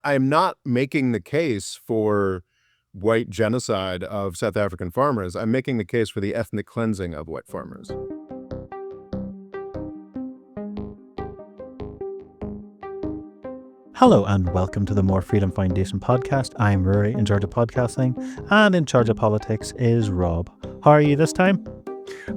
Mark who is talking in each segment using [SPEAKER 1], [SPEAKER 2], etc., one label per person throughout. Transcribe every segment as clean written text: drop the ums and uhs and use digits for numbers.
[SPEAKER 1] I'm not making the case for white genocide of South African farmers. I'm making the case for the ethnic cleansing of white farmers.
[SPEAKER 2] Hello and welcome to the More Freedom Foundation podcast. I'm Rory, in charge of podcasting, and in charge of politics is Rob. How are you this time?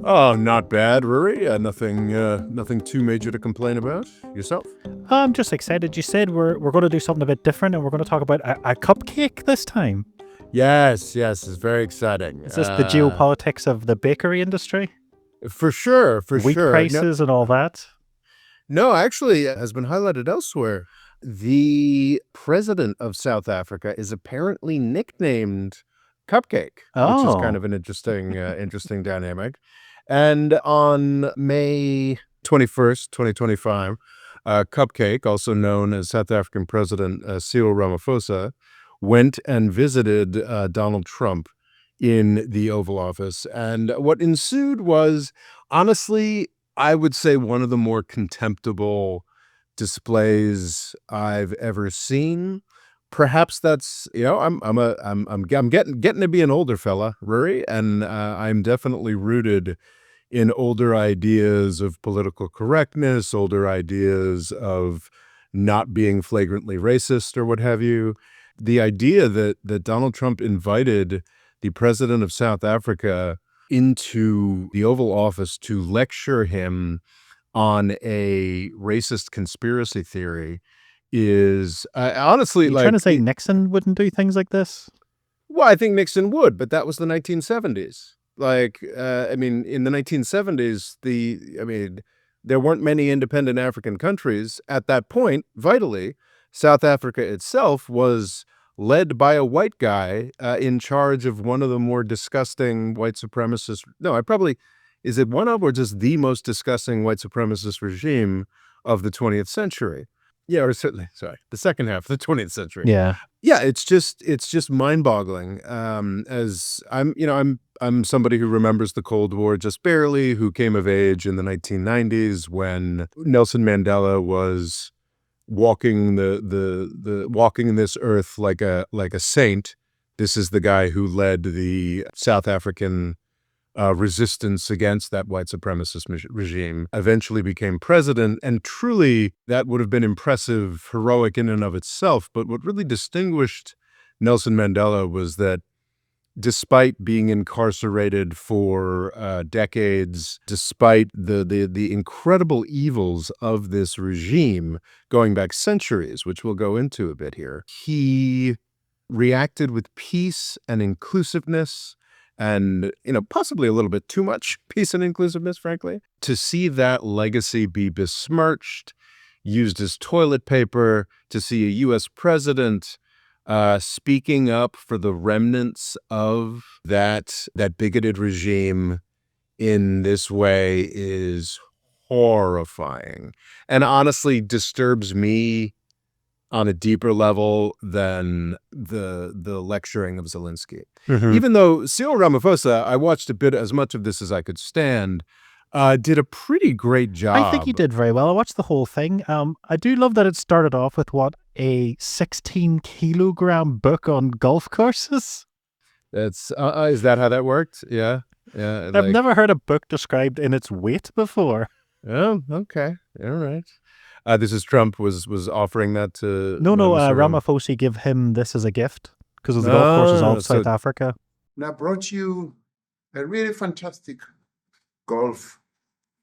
[SPEAKER 1] Oh, not bad, Rory. Nothing too major to complain about. Yourself?
[SPEAKER 2] I'm just excited. You said we're going to do something a bit different, and we're going to talk about a cupcake this time.
[SPEAKER 1] Yes, it's very exciting.
[SPEAKER 2] Is this the geopolitics of the bakery industry?
[SPEAKER 1] For sure.
[SPEAKER 2] Wheat prices and all that?
[SPEAKER 1] No, actually, it has been highlighted elsewhere. The president of South Africa is apparently nicknamed Cupcake, which is kind of an interesting dynamic. And on May 21st, 2025, Cupcake, also known as South African President Cyril Ramaphosa, went and visited Donald Trump in the Oval Office. And what ensued was, honestly, I would say one of the more contemptible displays I've ever seen. Perhaps that's, I'm getting to be an older fella, Rory, and I'm definitely rooted in older ideas of political correctness, older ideas of not being flagrantly racist or what have you. The idea that Donald Trump invited the president of South Africa into the Oval Office to lecture him on a racist conspiracy theory is honestly,
[SPEAKER 2] trying to say Nixon wouldn't do things like this?
[SPEAKER 1] Well, I think Nixon would, but that was the 1970s. In the 1970s, there weren't many independent African countries at that point. Vitally, South Africa itself was led by a white guy in charge of one of the more disgusting white supremacist. Is it one of or just the most disgusting white supremacist regime of the 20th century? Yeah, or certainly, the second half of the 20th century.
[SPEAKER 2] Yeah,
[SPEAKER 1] it's just mind-boggling. As I'm somebody who remembers the Cold War just barely, who came of age in the 1990s when Nelson Mandela was walking walking this earth like a saint. This is the guy who led the South African resistance against that white supremacist regime, eventually became president. And truly, that would have been impressive, heroic in and of itself. But what really distinguished Nelson Mandela was that despite being incarcerated for decades, despite the incredible evils of this regime going back centuries, which we'll go into a bit here, he reacted with peace and inclusiveness and, possibly a little bit too much peace and inclusiveness, frankly. To see that legacy be besmirched, used as toilet paper, to see a U.S. president speaking up for the remnants of that bigoted regime in this way is horrifying and honestly disturbs me on a deeper level than the lecturing of Zelensky. Mm-hmm. Even though Cyril Ramaphosa, I watched as much of this as I could stand, did a pretty great job.
[SPEAKER 2] I think he did very well. I watched the whole thing. I do love that it started off with a 16-kilogram book on golf courses.
[SPEAKER 1] That's is that how that worked? Yeah.
[SPEAKER 2] I've never heard a book described in its weight before.
[SPEAKER 1] Oh, okay, all right. This is Trump was offering that to...
[SPEAKER 2] No, Ramaphosa gave him this as a gift because the golf course is all South Africa.
[SPEAKER 3] And I brought you a really fantastic golf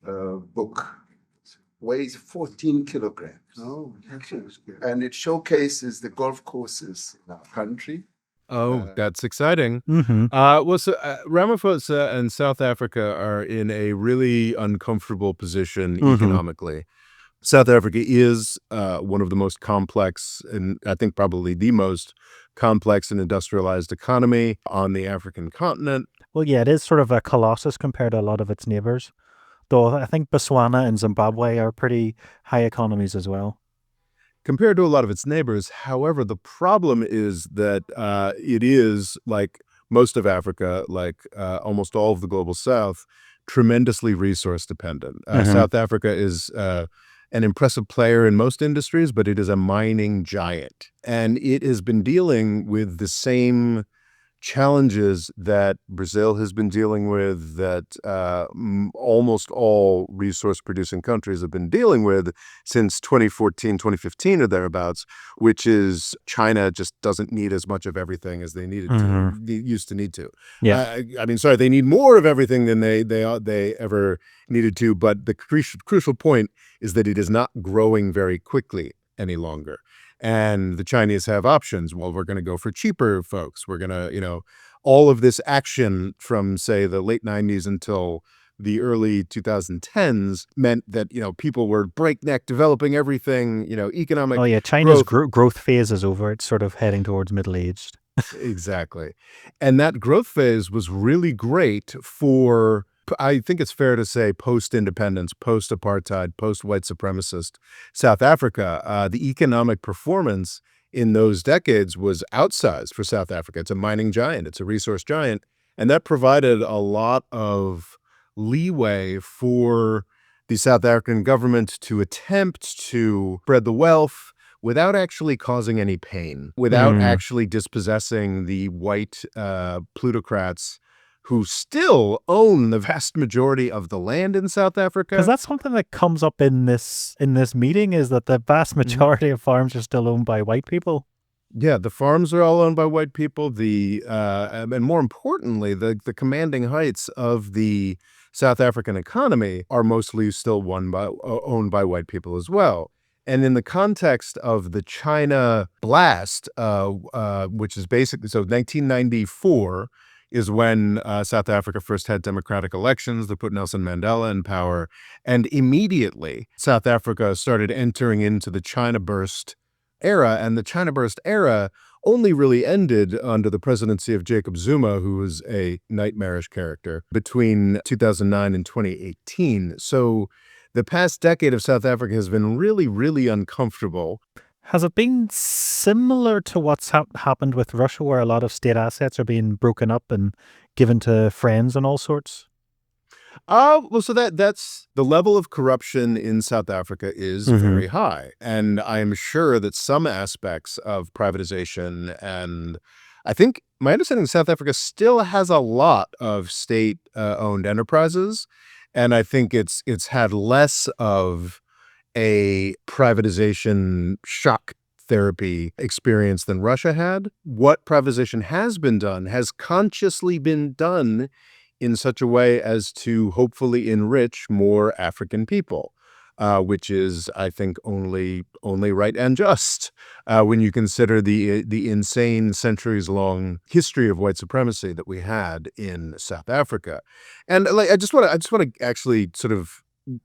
[SPEAKER 3] book. It weighs 14 kilograms.
[SPEAKER 4] Oh, that sounds good.
[SPEAKER 3] And it showcases the golf courses in our country.
[SPEAKER 1] Oh, that's exciting.
[SPEAKER 2] Mm-hmm.
[SPEAKER 1] Ramaphosa and South Africa are in a really uncomfortable position economically. South Africa is one of the most complex, and I think probably the most complex and industrialized economy on the African continent.
[SPEAKER 2] Well, yeah, it is sort of a colossus compared to a lot of its neighbors, though I think Botswana and Zimbabwe are pretty high economies as well.
[SPEAKER 1] Compared to a lot of its neighbors, however, the problem is that it is, like most of Africa, like almost all of the global South, tremendously resource dependent. South Africa is an impressive player in most industries, but it is a mining giant. And it has been dealing with the same challenges that Brazil has been dealing with, that almost all resource-producing countries have been dealing with since 2014, 2015 or thereabouts, which is China just doesn't need as much of everything as they used to need to.
[SPEAKER 2] Yeah.
[SPEAKER 1] I mean, sorry, they need more of everything than they ever needed to, but the crucial point is that it is not growing very quickly any longer. And the Chinese have options. Well, we're going to go for cheaper folks. We're going to, all of this action from, say, the late 90s until the early 2010s meant that, people were breakneck developing everything, economic
[SPEAKER 2] Oh yeah, China's
[SPEAKER 1] growth.
[SPEAKER 2] growth phase is over. It's sort of heading towards middle-aged.
[SPEAKER 1] Exactly. And that growth phase was really great for, I think it's fair to say, post-independence, post-apartheid, post-white supremacist South Africa. The economic performance in those decades was outsized for South Africa. It's a mining giant. It's a resource giant. And that provided a lot of leeway for the South African government to attempt to spread the wealth without actually causing any pain, without actually dispossessing the white plutocrats who still own the vast majority of the land in South Africa.
[SPEAKER 2] Because that's something that comes up in this meeting, is that the vast majority of farms are still owned by white people.
[SPEAKER 1] Yeah, the farms are all owned by white people. And more importantly, the commanding heights of the South African economy are mostly still owned by white people as well. And in the context of the China blast, which is basically, so 1994 is when South Africa first had democratic elections that put Nelson Mandela in power. And immediately, South Africa started entering into the China burst era. And the China burst era only really ended under the presidency of Jacob Zuma, who was a nightmarish character, between 2009 and 2018. So the past decade of South Africa has been really, really uncomfortable.
[SPEAKER 2] Has it been similar to what's happened with Russia, where a lot of state assets are being broken up and given to friends and all sorts?
[SPEAKER 1] Well, so that's the level of corruption in South Africa is very high. And I am sure that some aspects of privatization, and I think my understanding is South Africa still has a lot of state-owned enterprises. And I think it's had less of a privatization shock therapy experience than Russia had. What privatization has been done has consciously been done in such a way as to hopefully enrich more African people, which is, I think, only right and just when you consider the insane centuries-long history of white supremacy that we had in South Africa. And I just want to actually sort of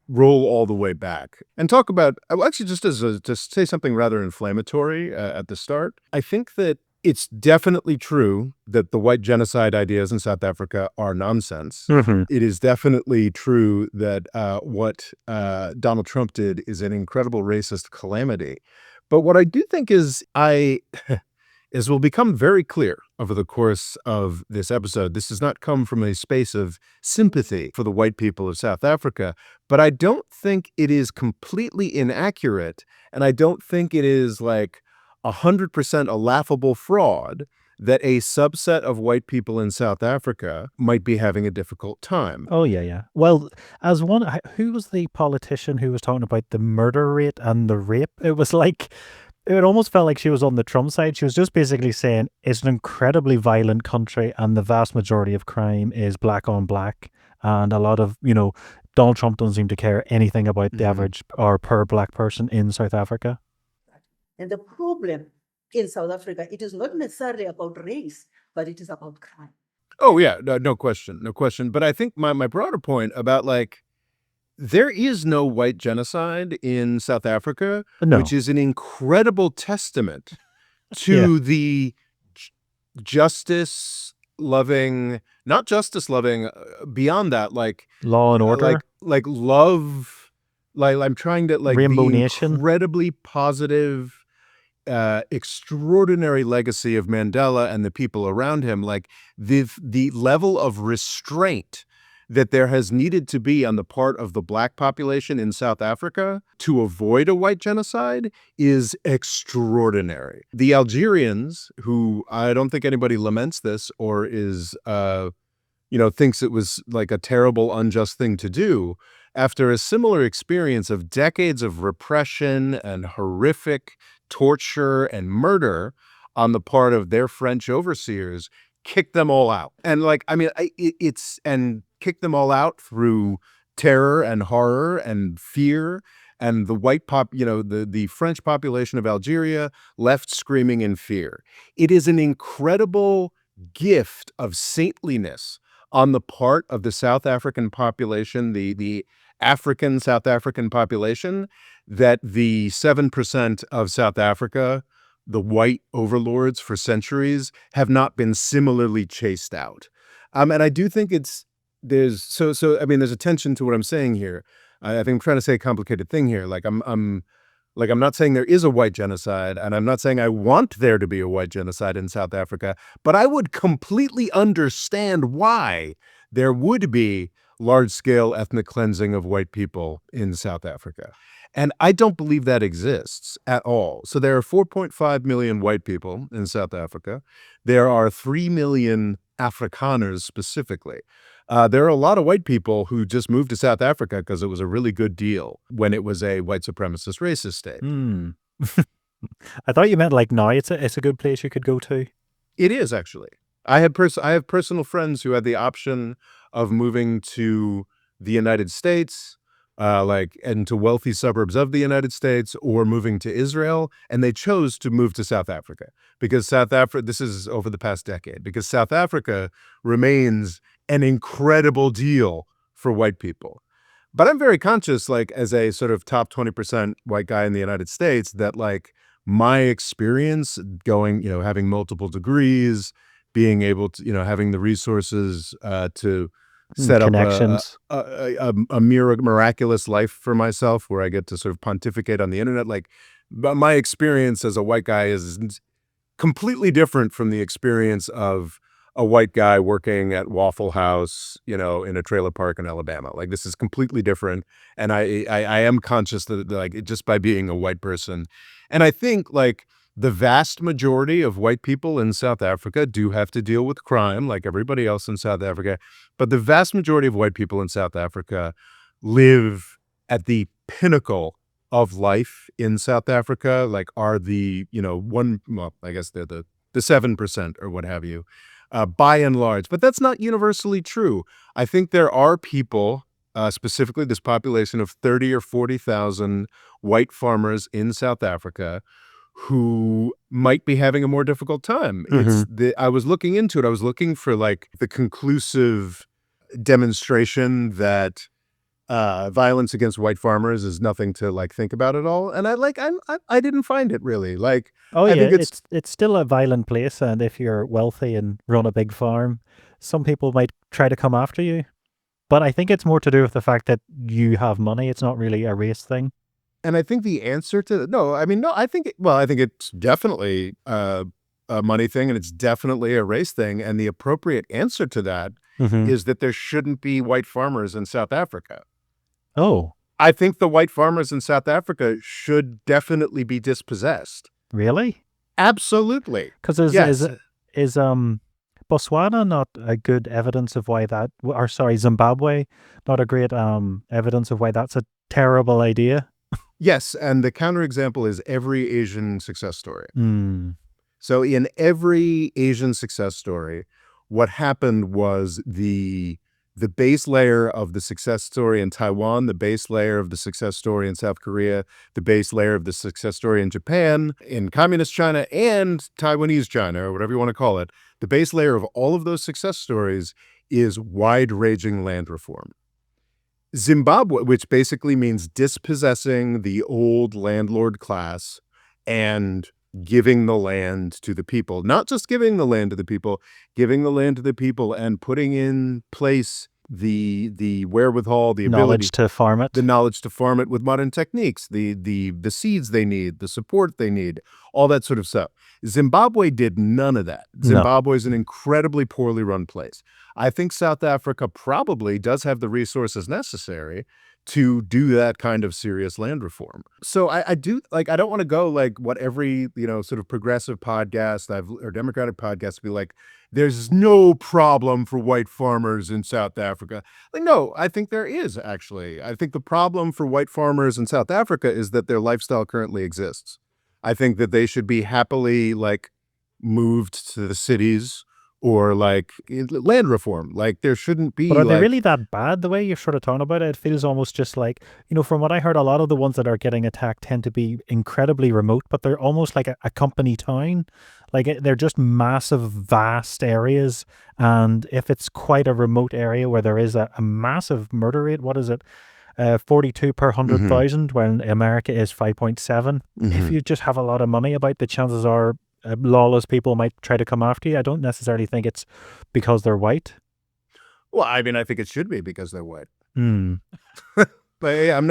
[SPEAKER 1] roll all the way back and talk about, actually, just say something rather inflammatory at the start. I think that it's definitely true that the white genocide ideas in South Africa are nonsense. It is definitely true that what Donald Trump did is an incredible racist calamity. But what I do think is will become very clear over the course of this episode. This does not come from a space of sympathy for the white people of South Africa, but I don't think it is completely inaccurate, and I don't think it is like 100% a laughable fraud that a subset of white people in South Africa might be having a difficult time.
[SPEAKER 2] Oh, yeah. Well, as one, who was the politician who was talking about the murder rate and the rape? It was like, it almost felt like she was on the Trump side. She was just basically saying it's an incredibly violent country and the vast majority of crime is black on black. And a lot of, Donald Trump doesn't seem to care anything about the average or per black person in South Africa.
[SPEAKER 5] And the problem in South Africa, it is not necessarily about race, but it is about crime.
[SPEAKER 1] Oh, yeah, no question. But I think my broader point about, like, there is no white genocide in South Africa, which is an incredible testament to the justice-loving, not justice-loving, beyond that, like
[SPEAKER 2] law and order,
[SPEAKER 1] like love, like I'm trying to, like,
[SPEAKER 2] Rainbow
[SPEAKER 1] the
[SPEAKER 2] Nation,
[SPEAKER 1] incredibly positive, extraordinary legacy of Mandela and the people around him, like the level of restraint that there has needed to be on the part of the Black population in South Africa to avoid a white genocide is extraordinary. The Algerians, who I don't think anybody laments this or is, thinks it was like a terrible, unjust thing to do, after a similar experience of decades of repression and horrific torture and murder on the part of their French overseers, kicked them all out. And and kicked them all out through terror and horror and fear. And the the French population of Algeria left screaming in fear. It is an incredible gift of saintliness on the part of the South African population, the African South African population, that the 7% of South Africa, the white overlords for centuries, have not been similarly chased out. And I do think there's a tension to what I'm saying here. I think I'm trying to say a complicated thing here. I'm not saying there is a white genocide, and I'm not saying I want there to be a white genocide in South Africa, but I would completely understand why there would be large-scale ethnic cleansing of white people in South Africa. And I don't believe that exists at all. So there are 4.5 million white people in South Africa. There are 3 million Afrikaners specifically. There are a lot of white people who just moved to South Africa because it was a really good deal when it was a white supremacist racist state.
[SPEAKER 2] I thought you meant like now it's a good place you could go to.
[SPEAKER 1] It is actually. I have personal friends who had the option of moving to the United States, and to wealthy suburbs of the United States, or moving to Israel, and they chose to move to South Africa because this is over the past decade, because South Africa remains an incredible deal for white people. But I'm very conscious, as a sort of top 20% white guy in the United States, that my experience going, having multiple degrees, being able to, having the resources to set up
[SPEAKER 2] connections,
[SPEAKER 1] a miraculous life for myself where I get to sort of pontificate on the internet. But my experience as a white guy is completely different from the experience of a white guy working at Waffle House, in a trailer park in Alabama. This is completely different. And I am conscious that just by being a white person. And I think the vast majority of white people in South Africa do have to deal with crime like everybody else in South Africa. But the vast majority of white people in South Africa live at the pinnacle of life in South Africa, are the, I guess they're the 7% or what have you, by and large. But that's not universally true. I think there are people, specifically this population of 30 or 40,000 white farmers in South Africa, who might be having a more difficult time. I was looking into it. I was looking for the conclusive demonstration that violence against white farmers is nothing to think about at all. And I didn't find it really. I think
[SPEAKER 2] it's still a violent place, and if you're wealthy and run a big farm, some people might try to come after you. But I think it's more to do with the fact that you have money. It's not really a race thing.
[SPEAKER 1] And I think the answer to I think it's definitely a money thing, and it's definitely a race thing. And the appropriate answer to that is that there shouldn't be white farmers in South Africa.
[SPEAKER 2] Oh,
[SPEAKER 1] I think the white farmers in South Africa should definitely be dispossessed.
[SPEAKER 2] really?
[SPEAKER 1] Absolutely.
[SPEAKER 2] Because is Botswana not a good evidence of why that, or sorry, Zimbabwe not a great evidence of why that's a terrible idea?
[SPEAKER 1] Yes, and the counterexample is every Asian success story. So in every Asian success story, what happened was the base layer of the success story in Taiwan, the base layer of the success story in South Korea, the base layer of the success story in Japan, in communist China, and Taiwanese China, or whatever you want to call it, the base layer of all of those success stories is wide-ranging land reform. Zimbabwe, which basically means dispossessing the old landlord class and giving the land to the people, not just giving the land to the people, giving the land to the people and putting in place the wherewithal, the ability,
[SPEAKER 2] Knowledge to farm it.
[SPEAKER 1] the knowledge to farm it with modern techniques, the seeds they need, the support they need, all that sort of stuff. Zimbabwe did none of that.
[SPEAKER 2] No.
[SPEAKER 1] Zimbabwe is an incredibly poorly run place. I think South Africa probably does have the resources necessary to do that kind of serious land reform. So I do, like, I don't want to go like what every, sort of progressive podcast or Democratic podcast be like, there's no problem for white farmers in South Africa. Like, no, I think there is actually. I think the problem for white farmers in South Africa is that their lifestyle currently exists. I think that they should be happily like moved to the cities or like land reform. Like there shouldn't be.
[SPEAKER 2] But are they
[SPEAKER 1] like,
[SPEAKER 2] really that bad the way you're sort of talking about it? It feels almost just like, from what I heard, a lot of the ones that are getting attacked tend to be incredibly remote, but they're almost like a company town. Like they're just massive, vast areas. And if it's quite a remote area where there is a massive murder rate, what is it? 42 per 100,000 when America is 5.7. If you just have a lot of money about, the chances are lawless people might try to come after you. I don't necessarily think it's because they're white.
[SPEAKER 1] Well, I mean, I think it should be because they're white.
[SPEAKER 2] Mm.
[SPEAKER 1] But yeah, I'm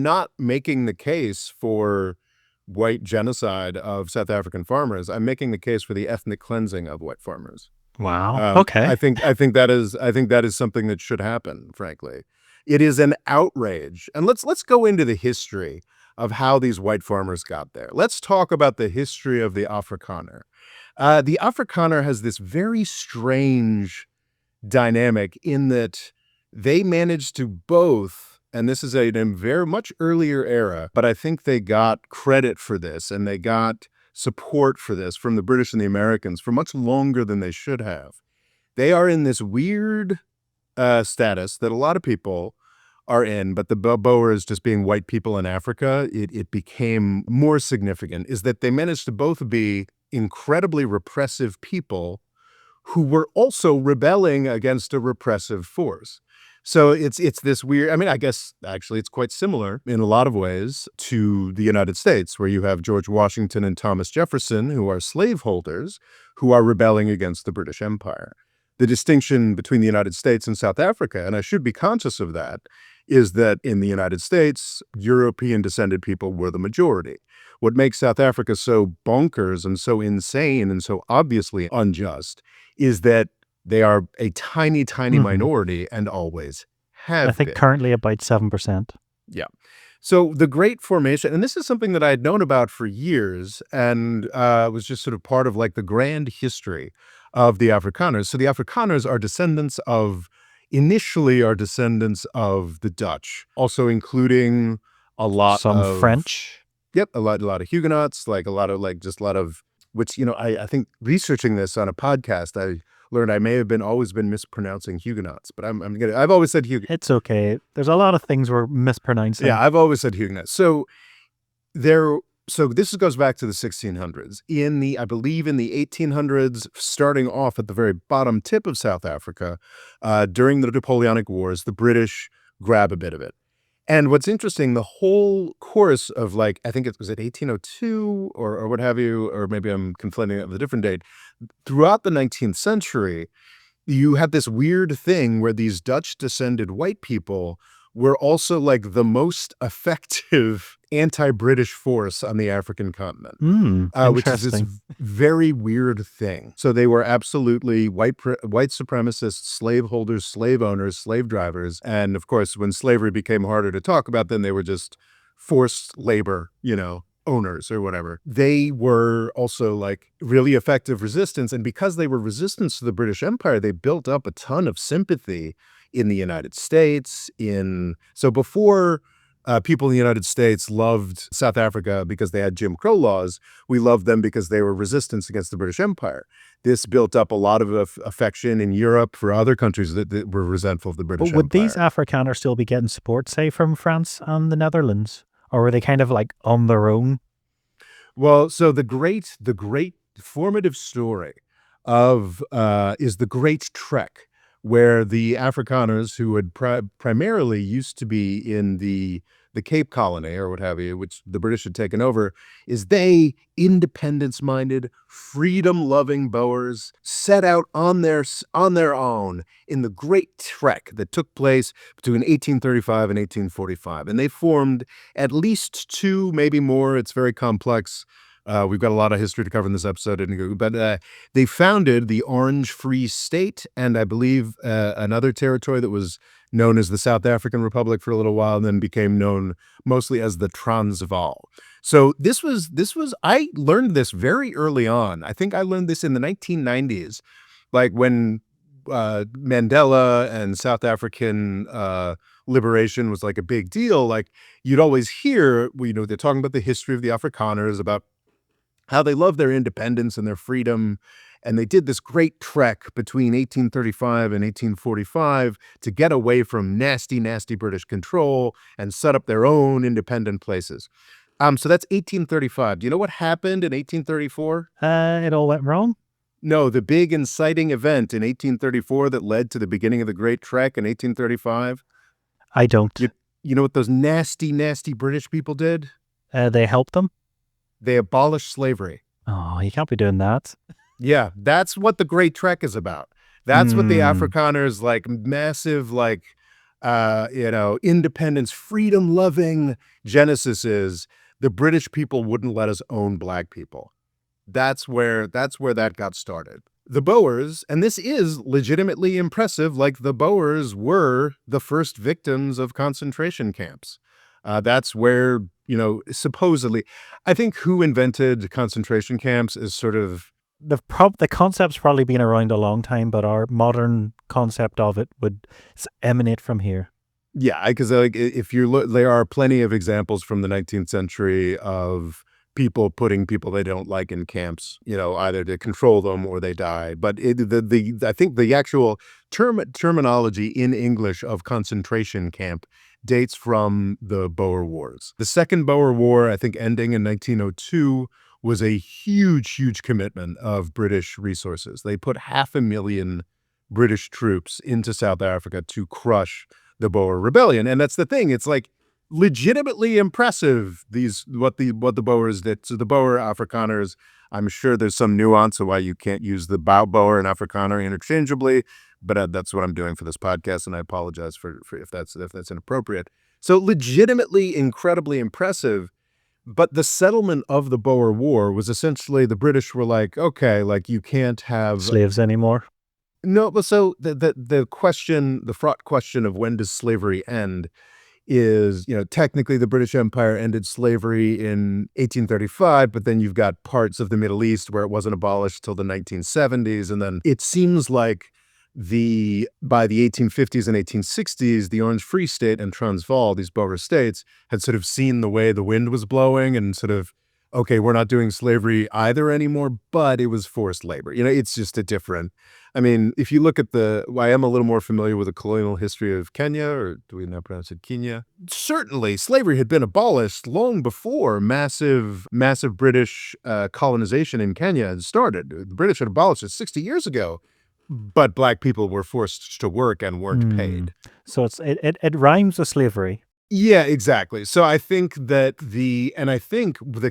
[SPEAKER 1] not making the case for white genocide of South African farmers. I'm making the case for the ethnic cleansing of white farmers.
[SPEAKER 2] Wow. Okay.
[SPEAKER 1] I think that is something that should happen, frankly. It is an outrage. And let's go into the history of how these white farmers got there. Let's talk about the history of the Afrikaner. The Afrikaner has this very strange dynamic in that they managed to both, and this is a very much earlier era, but I think they got credit for this and they got support for this from the British and the Americans for much longer than they should have. They are in this weird status that a lot of people are in, but the Boers just being white people in Africa, it became more significant, is that they managed to both be incredibly repressive people who were also rebelling against a repressive force. So it's this weird, I mean, I guess actually it's quite similar in a lot of ways to the United States, where you have George Washington and Thomas Jefferson, who are slaveholders, who are rebelling against the British Empire. The distinction between the United States and South Africa, and I should be conscious of that, is that in the United States, European descended people were the majority. What makes South Africa so bonkers and so insane and so obviously unjust is that they are a tiny, tiny minority and always have
[SPEAKER 2] I think
[SPEAKER 1] been.
[SPEAKER 2] currently about 7%.
[SPEAKER 1] Yeah. So the Great Formation, and this is something that I had known about for years and was just sort of part of like the grand history of the Afrikaners. So the Afrikaners are initially descendants of the Dutch, also including a lot
[SPEAKER 2] Some
[SPEAKER 1] of
[SPEAKER 2] French.
[SPEAKER 1] Yep, a lot of Huguenots, like a lot of which, I think researching this on a podcast, I learned I may have always been mispronouncing Huguenots, but I've always said Huguenots.
[SPEAKER 2] It's okay. There's a lot of things we're mispronouncing.
[SPEAKER 1] Yeah, I've always said Huguenots. So this goes back to the 1600s. I believe in the 1800s, starting off at the very bottom tip of South Africa, during the Napoleonic Wars, the British grab a bit of it. And what's interesting, the whole course of like, I think it was at 1802 or what have you, or maybe I'm conflating it with a different date, throughout the 19th century, you had this weird thing where these Dutch descended white people were also like the most effective anti-British force on the African continent, which is this very weird thing. So they were absolutely white supremacists, slaveholders, slave owners, slave drivers. And of course, when slavery became harder to talk about, then they were just forced labor, owners or whatever. They were also like really effective resistance. And because they were resistance to the British Empire, they built up a ton of sympathy in the United States. So before people in the United States loved South Africa because they had Jim Crow laws, we loved them because they were resistance against the British Empire. This built up a lot of affection in Europe for other countries that were resentful of the British Empire.
[SPEAKER 2] Would these Afrikaners still be getting support, say, from France and the Netherlands? Or were they kind of like on their own?
[SPEAKER 1] Well, so the great formative story of is the Great Trek, where the Afrikaners, who had primarily used to be in the the Cape Colony or what have you, which the British had taken over, is they, independence-minded, freedom-loving Boers, set out on their own in the Great Trek that took place between 1835 and 1845. And they formed at least two, maybe more. It's very complex. We've got a lot of history to cover in this episode, but they founded the Orange Free State and I believe another territory that was known as the South African Republic for a little while and then became known mostly as the Transvaal. So this was I learned this very early on. I think I learned this in the 1990s, like when Mandela and South African liberation was like a big deal. Like you'd always hear, they're talking about the history of the Afrikaners, about how they love their independence and their freedom. And they did this great trek between 1835 and 1845 to get away from nasty, nasty British control and set up their own independent places. So that's 1835. Do you know what happened in 1834?
[SPEAKER 2] It all went wrong.
[SPEAKER 1] No, the big inciting event in 1834 that led to the beginning of the Great Trek in 1835.
[SPEAKER 2] I don't.
[SPEAKER 1] You know what those nasty, nasty British people did?
[SPEAKER 2] They helped them.
[SPEAKER 1] They abolished slavery.
[SPEAKER 2] Oh, you can't be doing that.
[SPEAKER 1] Yeah, that's what the Great Trek is about. That's what the Afrikaners, like massive, like, independence, freedom-loving genesis is. The British people wouldn't let us own black people. That's where that got started. The Boers, and this is legitimately impressive, like the Boers were the first victims of concentration camps. That's where, supposedly, I think who invented concentration camps is sort of...
[SPEAKER 2] The concept's probably been around a long time, but our modern concept of it would emanate from here.
[SPEAKER 1] Yeah, because like if you look, there are plenty of examples from the 19th century of people putting people they don't like in camps, either to control them or they die. But I think the actual terminology in English of concentration camp dates from the Boer Wars. The Second Boer War, I think ending in 1902, was a huge, huge commitment of British resources. They put 500,000 British troops into South Africa to crush the Boer Rebellion. And that's the thing. It's like legitimately impressive, what the Boers did. So the Boer Afrikaners, I'm sure there's some nuance of why you can't use the Boer and Afrikaner interchangeably, but that's what I'm doing for this podcast, and I apologize for if that's inappropriate. So legitimately incredibly impressive. But the settlement of the Boer War was essentially the British were like, okay, like you can't have
[SPEAKER 2] slaves anymore.
[SPEAKER 1] No, but so the fraught question of when does slavery end is, technically the British Empire ended slavery in 1835, but then you've got parts of the Middle East where it wasn't abolished till the 1970s. And then it seems like by the 1850s and 1860s, the Orange Free State and Transvaal, these Boer states, had sort of seen the way the wind was blowing and sort of, okay, we're not doing slavery either anymore, but it was forced labor. It's just a different, if you look at I am a little more familiar with the colonial history of Kenya, or do we now pronounce it Kenya? Certainly, slavery had been abolished long before massive British colonization in Kenya had started. The British had abolished it 60 years ago. But black people were forced to work and weren't paid.
[SPEAKER 2] So it rhymes with slavery.
[SPEAKER 1] Yeah, exactly. So I think that the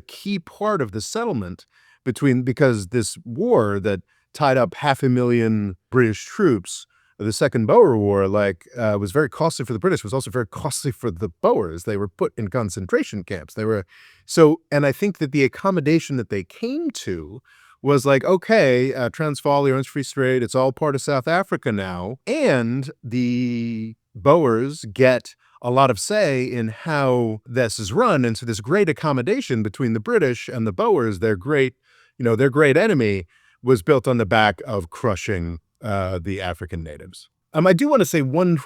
[SPEAKER 1] key part of the settlement because this war that tied up 500,000 British troops, the Second Boer War, was very costly for the British, was also very costly for the Boers. They were put in concentration camps. And I think that the accommodation that they came to was like, okay, Transvaal, the Orange Free State, it's all part of South Africa now. And the Boers get a lot of say in how this is run. And so this great accommodation between the British and the Boers, their great enemy, was built on the back of crushing the African natives. I do want to say one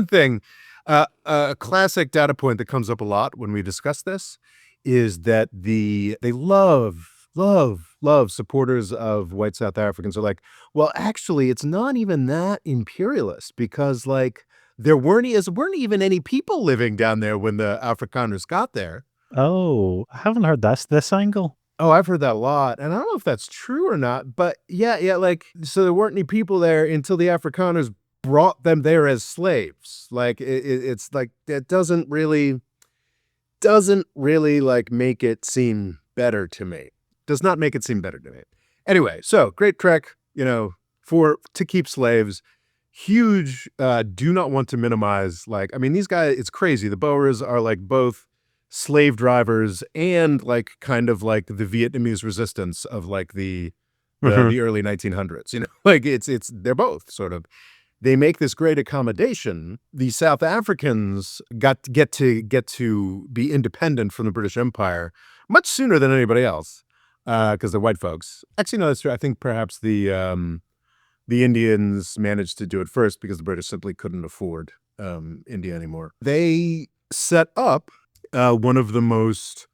[SPEAKER 1] thing, a classic data point that comes up a lot when we discuss this is that they love supporters of white South Africans are like, well, actually, it's not even that imperialist because there weren't even any people living down there when the Afrikaners got there.
[SPEAKER 2] Oh, I haven't heard this angle.
[SPEAKER 1] Oh, I've heard that a lot. And I don't know if that's true or not, but yeah, so there weren't any people there until the Afrikaners brought them there as slaves. It's like, it doesn't really, doesn't really like make it seem better to me. Does not make it seem better to me. Anyway, so great trek, to keep slaves. Huge, do not want to minimize, like, I mean, these guys, it's crazy. The Boers are like both slave drivers and like kind of like the Vietnamese resistance of like the early 1900s, like they're both sort of. They make this great accommodation. The South Africans get to be independent from the British Empire much sooner than anybody else, because they're white folks. Actually, no, that's true. I think perhaps the Indians managed to do it first because the British simply couldn't afford India anymore. They set up one of the most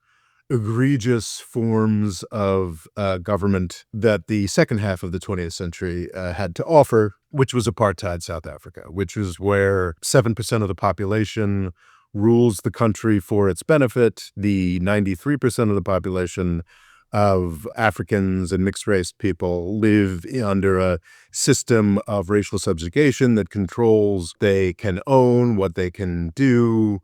[SPEAKER 1] egregious forms of government that the second half of the 20th century had to offer, which was apartheid South Africa, which is where 7% of the population rules the country for its benefit. The 93% of the population of Africans and mixed-race people live under a system of racial subjugation that controls they can own, what they can do.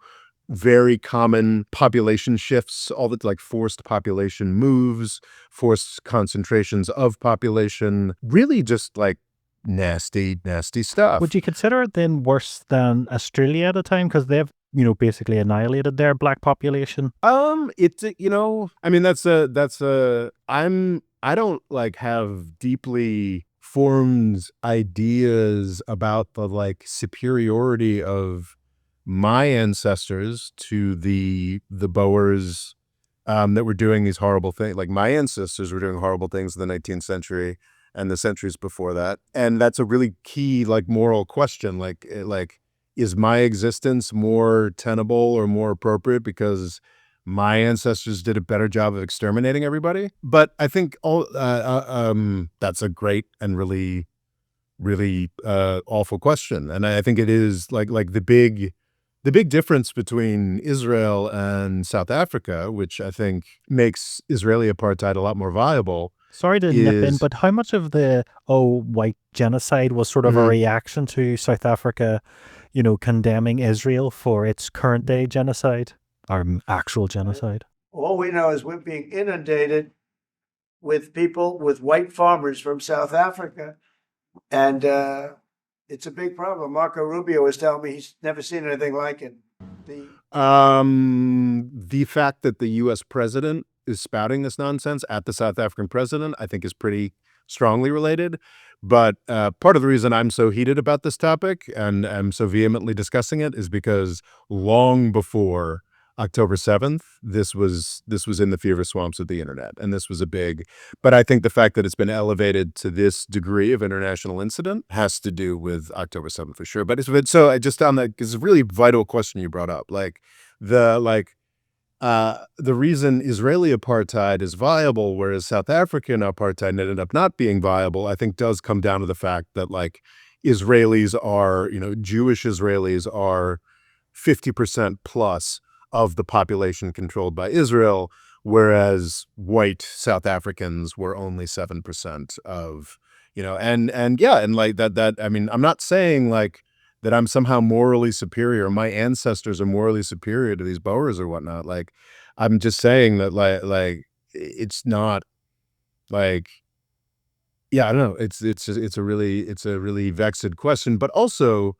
[SPEAKER 1] Very common population shifts, all the like forced population moves, forced concentrations of population, really just like nasty, nasty stuff.
[SPEAKER 2] Would you consider it then worse than Australia at the time? Because they've, basically annihilated their black population.
[SPEAKER 1] It's, I mean, I don't like have deeply formed ideas about the like superiority of my ancestors to the Boers that were doing these horrible things. Like my ancestors were doing horrible things in the 19th century and the centuries before that. And that's a really key like moral question. Like is my existence more tenable or more appropriate because my ancestors did a better job of exterminating everybody? But I think that's a great and really, really awful question. And I think it is like the big difference between Israel and South Africa, which I think makes Israeli apartheid a lot more viable.
[SPEAKER 2] Sorry to nip in, but how much of the white genocide was sort of a reaction to South Africa, condemning Israel for its current day genocide or actual genocide?
[SPEAKER 4] All we know is we're being inundated with people, with white farmers from South Africa. And it's a big problem. Marco Rubio was telling me he's never seen anything like it.
[SPEAKER 1] The fact that the U.S. president is spouting this nonsense at the South African president, I think is pretty strongly related. But part of the reason I'm so heated about this topic and I'm so vehemently discussing it is because long before October 7th, this was in the fever swamps of the internet, and this was but I think the fact that it's been elevated to this degree of international incident has to do with October 7th for sure. But so I just found that it's a really vital question you brought up. Like the reason Israeli apartheid is viable, whereas South African apartheid ended up not being viable, I think does come down to the fact that like Israelis are, Jewish Israelis are 50% plus of the population controlled by Israel, whereas white South Africans were only 7% of, and like that, I mean, I'm not saying like that I'm somehow morally superior. My ancestors are morally superior to these Boers or whatnot. Like, I'm just saying that like it's not like, yeah, I don't know. It's a really vexed question, but also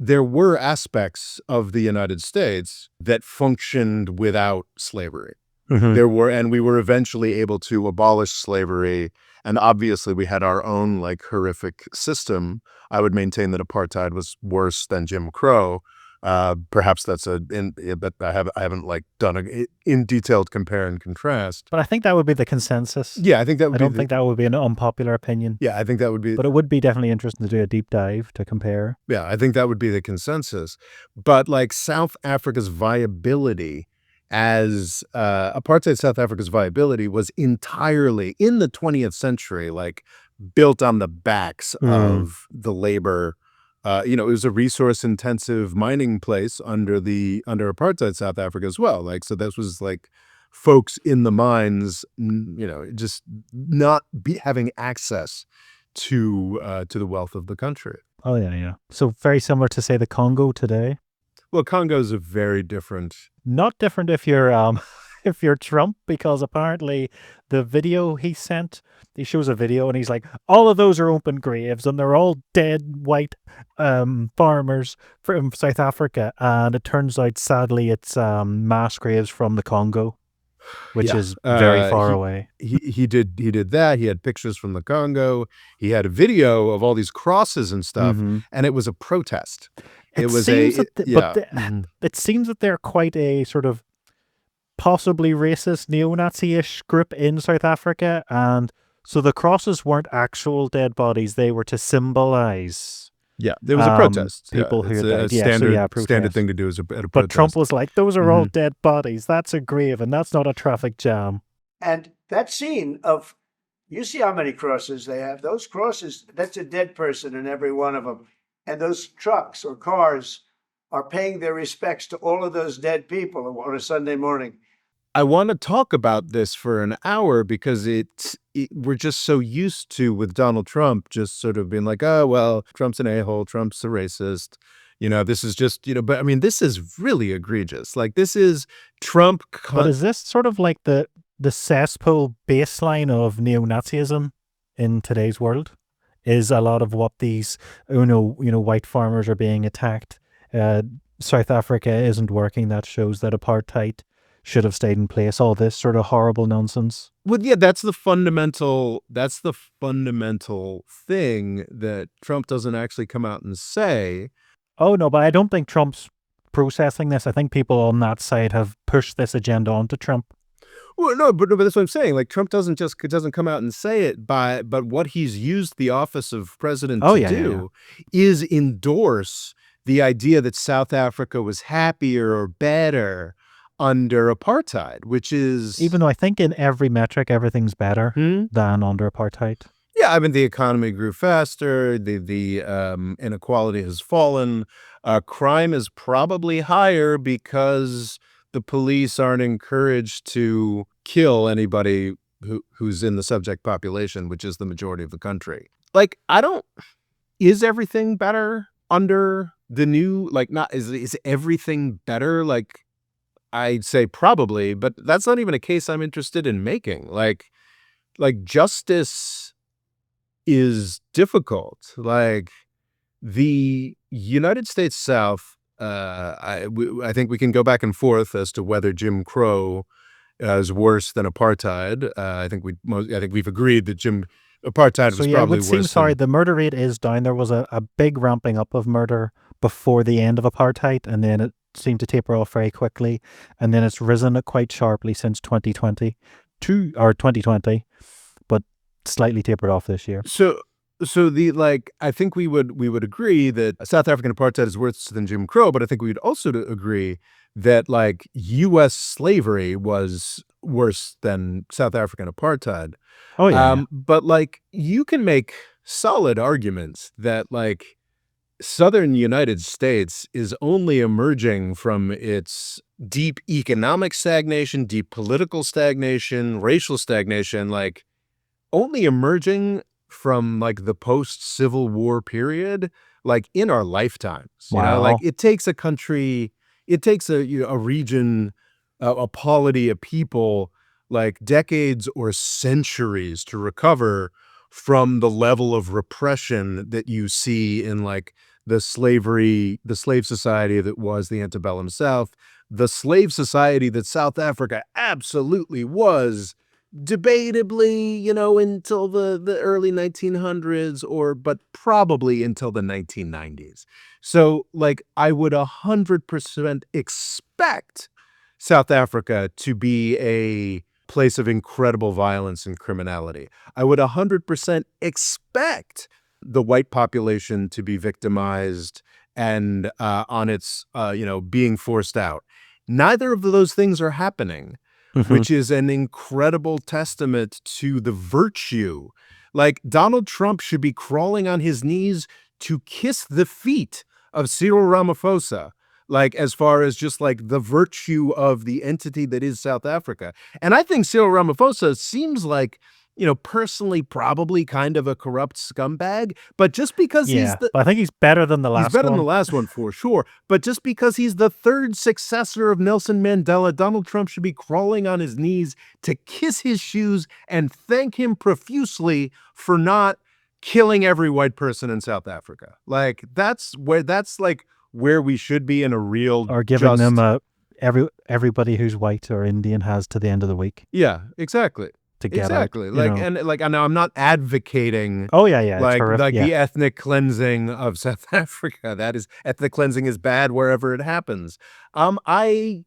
[SPEAKER 1] there were aspects of the United States that functioned without slavery. And we were eventually able to abolish slavery. And obviously we had our own like horrific system. I would maintain that apartheid was worse than Jim Crow. Perhaps that's but I haven't like done a in detailed compare and contrast.
[SPEAKER 2] But I think that would be the consensus.
[SPEAKER 1] Yeah, I think that would
[SPEAKER 2] I don't think that would be an unpopular opinion.
[SPEAKER 1] Yeah, I think that would be.
[SPEAKER 2] But it would be definitely interesting to do a deep dive to compare.
[SPEAKER 1] Yeah, I think that would be the consensus. But like South Africa's viability as apartheid South Africa's viability was entirely in the 20th century, like built on the backs of the labor. It was a resource-intensive mining place under apartheid South Africa as well. Like, so this was like folks in the mines, just not having access to the wealth of the country.
[SPEAKER 2] Oh yeah. So very similar to say the Congo today.
[SPEAKER 1] Well, Congo's a very different.
[SPEAKER 2] Not different if you're if you're Trump, because apparently the video he sent, he shows a video and he's like, all of those are open graves and they're all dead white farmers from South Africa, and it turns out sadly it's mass graves from the Congo, which
[SPEAKER 1] Yeah.
[SPEAKER 2] is very far
[SPEAKER 1] He-
[SPEAKER 2] away.
[SPEAKER 1] He did that. He had pictures from the Congo. He had a video of all these crosses and stuff,
[SPEAKER 2] Mhm.
[SPEAKER 1] and it was a protest.
[SPEAKER 2] It
[SPEAKER 1] was
[SPEAKER 2] seems
[SPEAKER 1] a
[SPEAKER 2] that the-
[SPEAKER 1] yeah.
[SPEAKER 2] but
[SPEAKER 1] Mhm.
[SPEAKER 2] it seems that they're quite a sort of possibly racist neo-Nazi-ish group in South Africa, and so the crosses weren't actual dead bodies; they were to symbolize.
[SPEAKER 1] Yeah, there was a protest.
[SPEAKER 2] people who
[SPEAKER 1] it's
[SPEAKER 2] had
[SPEAKER 1] a
[SPEAKER 2] died. Yeah, so
[SPEAKER 1] standard
[SPEAKER 2] yeah,
[SPEAKER 1] standard
[SPEAKER 2] protest.
[SPEAKER 1] thing to do is at a protest.
[SPEAKER 2] But Trump was like, "Those are all
[SPEAKER 1] Mhm.
[SPEAKER 2] dead bodies. That's a grave, and that's not a traffic jam."
[SPEAKER 4] And that scene of, you see how many crosses they have. Those crosses, that's a dead person in every one of them. And those trucks or cars are paying their respects to all of those dead people on a Sunday morning.
[SPEAKER 1] I want to talk about this for an hour because we're just so used to, with Donald Trump, just sort of being like, oh, well, Trump's an a-hole, Trump's a racist. This is just, but I mean, this is really egregious. Like, this is Trump.
[SPEAKER 2] But is this sort of like the cesspool baseline of neo-Nazism in today's world? Is a lot of what these, white farmers are being attacked. South Africa isn't working. That shows that apartheid should have stayed in place. All this sort of horrible nonsense.
[SPEAKER 1] Well, yeah, that's the fundamental thing that Trump doesn't actually come out and say.
[SPEAKER 2] Oh no, but I don't think Trump's processing this. I think people on that side have pushed this agenda onto Trump.
[SPEAKER 1] Well, no, but that's what I'm saying. Like, Trump doesn't come out and say it, but what he's used the office of president to do is endorse the idea that South Africa was happier or better under apartheid, which is
[SPEAKER 2] Even though I think in every metric everything's better
[SPEAKER 1] Hmm?
[SPEAKER 2] than under apartheid.
[SPEAKER 1] Yeah, I mean, the economy grew faster. The inequality has fallen. Crime is probably higher because the police aren't encouraged to kill anybody who's in the subject population, which is the majority of the country. Like, is everything better under the new, like, not, is everything better? Like, I'd say probably, but that's not even a case I'm interested in making. Like justice is difficult. Like, the United States South, I think we can go back and forth as to whether Jim Crow is worse than apartheid. I think we've agreed that apartheid
[SPEAKER 2] So
[SPEAKER 1] was
[SPEAKER 2] yeah, it
[SPEAKER 1] probably
[SPEAKER 2] would seem,
[SPEAKER 1] worse.
[SPEAKER 2] sorry, the murder rate is down. There was a big ramping up of murder before the end of apartheid, and then it seemed to taper off very quickly, and then it's risen quite sharply since 2020, but slightly tapered off this year.
[SPEAKER 1] So I think we would agree that South African apartheid is worse than Jim Crow, but I think we would also agree that, like, U.S. slavery was worse than South African apartheid.
[SPEAKER 2] Oh yeah,
[SPEAKER 1] But, like, you can make solid arguments that, like, Southern United States is only emerging from its deep economic stagnation, deep political stagnation, racial stagnation, like, only emerging from, like, the post-Civil War period, like, in our lifetimes.
[SPEAKER 2] Wow.
[SPEAKER 1] Like, it takes a country, it takes a region, a polity, a people, like, decades or centuries to recover from the level of repression that you see in, like, the slave society that was the antebellum South, the slave society that South Africa absolutely was, debatably, until the early 1900s, but probably until the 1990s. So, like, I would 100% expect South Africa to be a place of incredible violence and criminality. I would 100% expect the white population to be victimized and on its, being forced out. Neither of those things are happening, which is an incredible testament to the virtue. Like, Donald Trump should be crawling on his knees to kiss the feet of Cyril Ramaphosa, like, as far as just, like, the virtue of the entity that is South Africa. And I think Cyril Ramaphosa seems like personally probably kind of a corrupt scumbag, but just because
[SPEAKER 2] Yeah, but I think he's better than the last
[SPEAKER 1] he's better
[SPEAKER 2] one.
[SPEAKER 1] than the last one for sure. But just because he's the third successor of Nelson Mandela, Donald Trump should be crawling on his knees to kiss his shoes and thank him profusely for not killing every white person in South Africa. Like that's where we should be in a real
[SPEAKER 2] Or giving
[SPEAKER 1] just,
[SPEAKER 2] them everybody who's white or Indian has to the end of the week
[SPEAKER 1] yeah, exactly.
[SPEAKER 2] to get
[SPEAKER 1] Exactly.
[SPEAKER 2] out.
[SPEAKER 1] Like, and like, I know I'm not advocating
[SPEAKER 2] Oh yeah, it's
[SPEAKER 1] like
[SPEAKER 2] horrific. Yeah.
[SPEAKER 1] the ethnic cleansing of South Africa. That is, ethnic cleansing is bad wherever it happens. I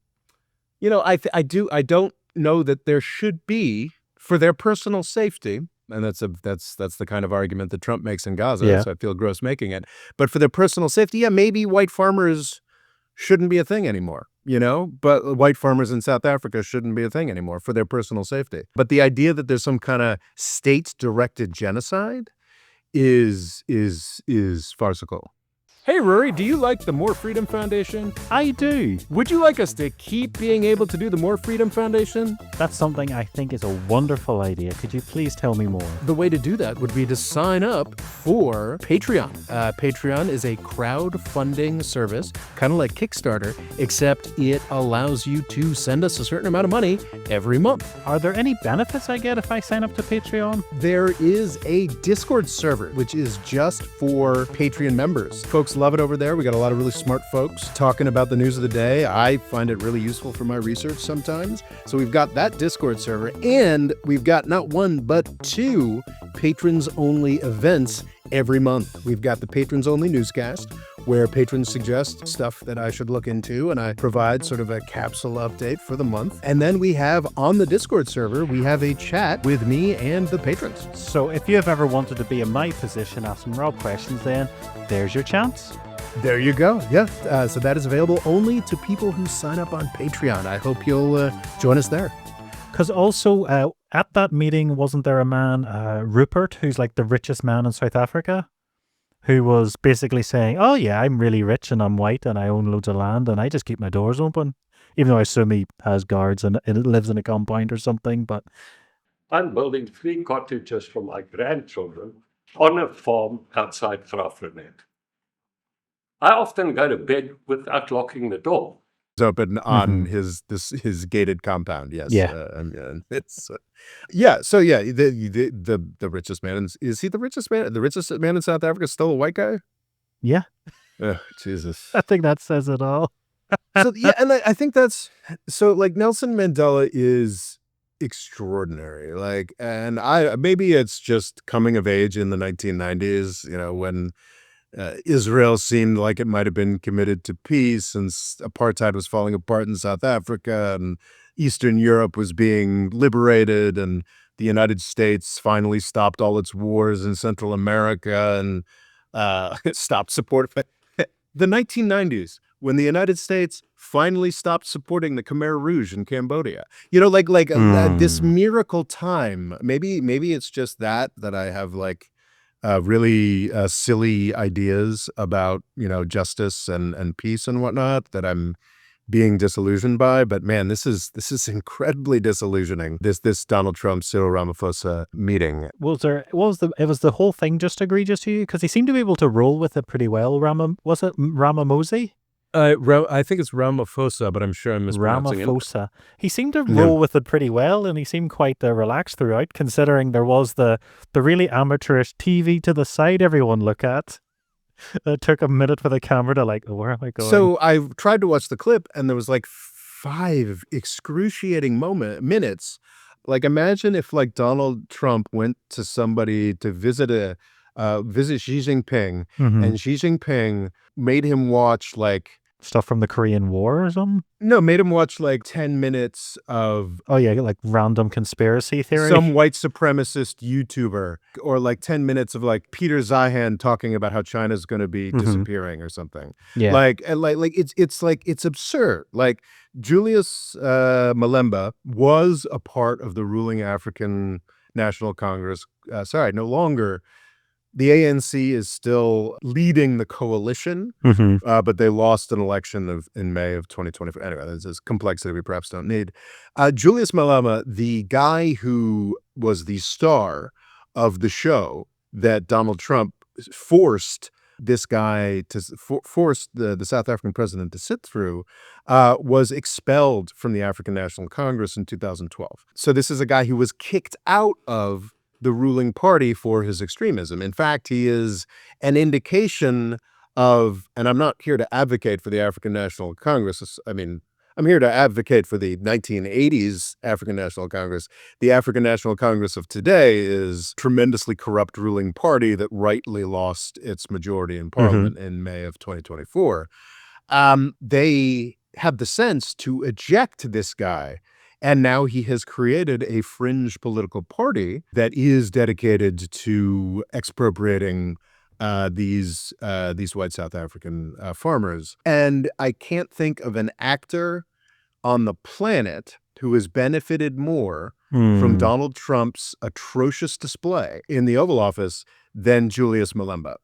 [SPEAKER 1] don't know that there should be, for their personal safety, and that's the kind of argument that Trump makes in Gaza.
[SPEAKER 2] Yeah.
[SPEAKER 1] So I feel gross making it. But for their personal safety, yeah, maybe white farmers shouldn't be a thing anymore, but white farmers in South Africa shouldn't be a thing anymore for their personal safety. But the idea that there's some kind of state-directed genocide is farcical. Hey, Rory, do you like the More Freedom Foundation?
[SPEAKER 2] I do.
[SPEAKER 1] Would you like us to keep being able to do the More Freedom Foundation?
[SPEAKER 2] That's something I think is a wonderful idea. Could you please tell me more?
[SPEAKER 1] The way to do that would be to sign up for Patreon. Patreon is a crowdfunding service, kind of like Kickstarter, except it allows you to send us a certain amount of money every month.
[SPEAKER 2] Are there any benefits I get if I sign up to Patreon?
[SPEAKER 1] There is a Discord server, which is just for Patreon members. Folks love it over there. We got a lot of really smart folks talking about the news of the day. I find it really useful for my research sometimes. So we've got that Discord server, and we've got not one, but 2 patrons-only events every month. We've got the patrons-only newscast, where patrons suggest stuff that I should look into, and I provide sort of a capsule update for the month. And then we have, on the Discord server, we have a chat with me and the patrons.
[SPEAKER 2] So if you have ever wanted to be in my position asking Rob questions, then there's your chance.
[SPEAKER 1] There you go. Yeah. So that is available only to people who sign up on Patreon. I hope you'll join us there.
[SPEAKER 2] Because also at that meeting, wasn't there a man, Rupert, who's like the richest man in South Africa, who was basically saying, oh yeah, I'm really rich and I'm white and I own loads of land and I just keep my doors open, even though I assume he has guards and it lives in a compound or something. But
[SPEAKER 6] I'm building 3 cottages for my grandchildren on a farm outside Graaff-Reinet. I often go to bed without locking the door.
[SPEAKER 1] It's open on his gated compound. Yes.
[SPEAKER 2] Yeah.
[SPEAKER 1] It's So yeah, the richest man is he the richest man? The richest man in South Africa is still a white guy?
[SPEAKER 2] yeah,
[SPEAKER 1] Ugh, Jesus.
[SPEAKER 2] I think that says it all.
[SPEAKER 1] So yeah, and I think that's so. Like Nelson Mandela is extraordinary. Like, and maybe it's just coming of age in the 1990s. When Israel seemed like it might have been committed to peace, and apartheid was falling apart in South Africa, and Eastern Europe was being liberated, and the United States finally stopped all its wars in Central America and stopped support. The 1990s, when the United States finally stopped supporting the Khmer Rouge in Cambodia, this miracle time. Maybe it's just that I have really silly ideas about justice and peace and whatnot that I'm being disillusioned by. But man, this is incredibly disillusioning. This Donald Trump Cyril Ramaphosa meeting.
[SPEAKER 2] Was the whole thing just egregious to you? Because he seemed to be able to roll with it pretty well. Was it Ramamosi?
[SPEAKER 1] I think it's Ramaphosa, but I'm sure I'm mispronouncing it.
[SPEAKER 2] Ramaphosa. He seemed to roll with it pretty well, and he seemed quite relaxed throughout, considering there was the really amateurish TV to the side everyone look at. It took a minute for the camera to oh, where am I going?
[SPEAKER 1] So I tried to watch the clip, and there was 5 excruciating minutes. Imagine if Donald Trump went to somebody to visit Xi Jinping, and Xi Jinping made him watch
[SPEAKER 2] stuff from the Korean War or something?
[SPEAKER 1] No, made him watch 10 minutes of
[SPEAKER 2] random conspiracy theory.
[SPEAKER 1] Some white supremacist YouTuber, or 10 minutes of Peter Zeihan talking about how China's going to be disappearing or something.
[SPEAKER 2] Yeah.
[SPEAKER 1] It's absurd. Julius Malemba was a part of the ruling African National Congress. No longer. The ANC is still leading the coalition, but they lost an election in May of 2024. Anyway, there's this complexity we perhaps don't need. Julius Malema, the guy who was the star of the show that Donald Trump forced this guy to force the South African president to sit through, was expelled from the African National Congress in 2012. So this is a guy who was kicked out of the ruling party for his extremism. In fact, he is an indication of, and I'm not here to advocate for the African National Congress. I mean, I'm here to advocate for the 1980s African National Congress. The African National Congress of today is a tremendously corrupt ruling party that rightly lost its majority in parliament in May of 2024. They had the sense to eject this guy. And now he has created a fringe political party that is dedicated to expropriating these white South African farmers. And I can't think of an actor on the planet who has benefited more from Donald Trump's atrocious display in the Oval Office than Julius Malema.